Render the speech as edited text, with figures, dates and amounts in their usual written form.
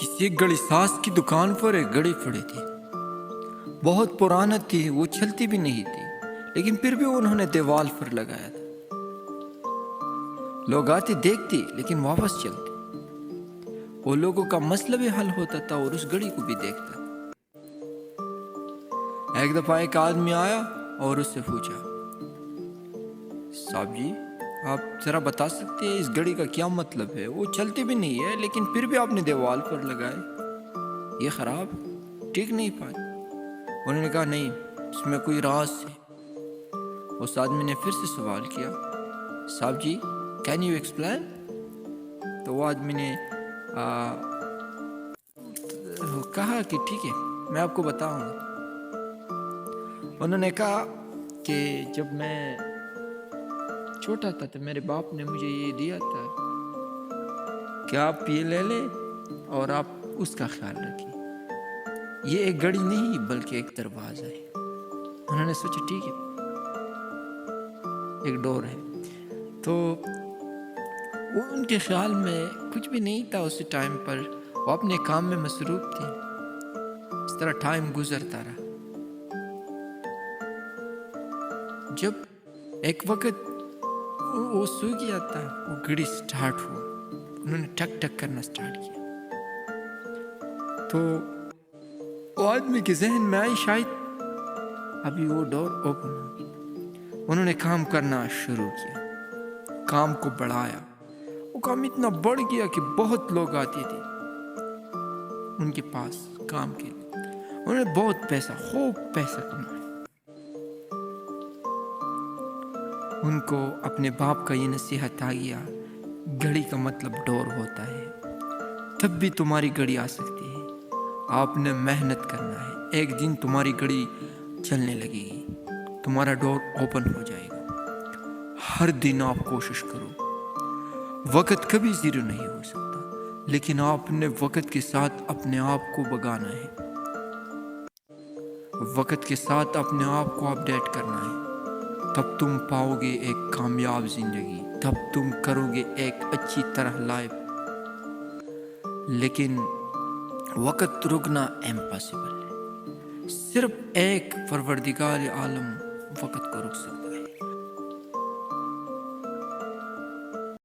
کسی گڑی ساز کی دکان پر ایک گڑی پڑی تھی. بہت پرانا تھی, وہ چلتی بھی نہیں تھی, لیکن پھر بھی انہوں نے دیوال پر لگایا تھا. لوگ آتے دیکھتے لیکن واپس چلتے. وہ لوگوں کا مسئلہ بھی حل ہوتا تھا اور اس گڑی کو بھی دیکھتا تھا. ایک دفعہ ایک آدمی آیا اور اس سے پوچھا, صاحب جی آپ ذرا بتا سکتے ہیں اس گھڑی کا کیا مطلب ہے؟ وہ چلتی بھی نہیں ہے لیکن پھر بھی آپ نے دیوال پر لگائے, یہ خراب ٹھیک نہیں پاتی. انہوں نے کہا نہیں, اس میں کوئی راز ہے. اس آدمی نے پھر سے سوال کیا, صاحب جی کین یو ایکسپلین؟ تو وہ آدمی نے کہا کہ ٹھیک ہے میں آپ کو بتاؤں گا. انہوں نے کہا کہ جب میں چھوٹا تھا تو میرے باپ نے مجھے یہ دیا تھا کہ آپ یہ لے لیں اور آپ اس کا خیال رکھیں. یہ ایک گھڑی نہیں بلکہ ایک دروازہ ہے. انہوں نے سوچا ٹھیک ہے, ایک ڈور ہے. تو وہ ان کے خیال میں کچھ بھی نہیں تھا اس ٹائم پر, وہ اپنے کام میں مصروف تھے. اس طرح ٹائم گزرتا رہا. جب ایک وقت وہ سو گیا تھا, وہ گھڑی سٹارٹ ہوا. انہوں نے ٹک ٹک کرنا سٹارٹ کیا تو وہ آدمی کے ذہن میں آئی شاید ابھی وہ ڈور اوپن ہوگی. انہوں نے کام کرنا شروع کیا, کام کو بڑھایا. وہ کام اتنا بڑھ گیا کہ بہت لوگ آتے تھے ان کے پاس کام کے لیے. انہوں نے بہت خوب پیسہ کمایا. ان کو اپنے باپ کا یہ نصیحت آ گیا, گھڑی کا مطلب ڈور ہوتا ہے. تب بھی تمہاری گھڑی آ سکتی ہے, آپ نے محنت کرنا ہے. ایک دن تمہاری گھڑی چلنے لگے گی, تمہارا ڈور اوپن ہو جائے گا. ہر دن آپ کوشش کرو. وقت کبھی زیرو نہیں ہو سکتا, لیکن آپ نے وقت کے ساتھ اپنے آپ کو بگانا ہے. وقت کے ساتھ اپنے آپ کو اپڈیٹ کرنا ہے. تب تم پاؤ گے ایک کامیاب زندگی, تب تم کرو گے ایک اچھی طرح لائف. لیکن وقت رکنا امپاسبل ہے. صرف ایک پروردگار عالم وقت کو رک سکتا.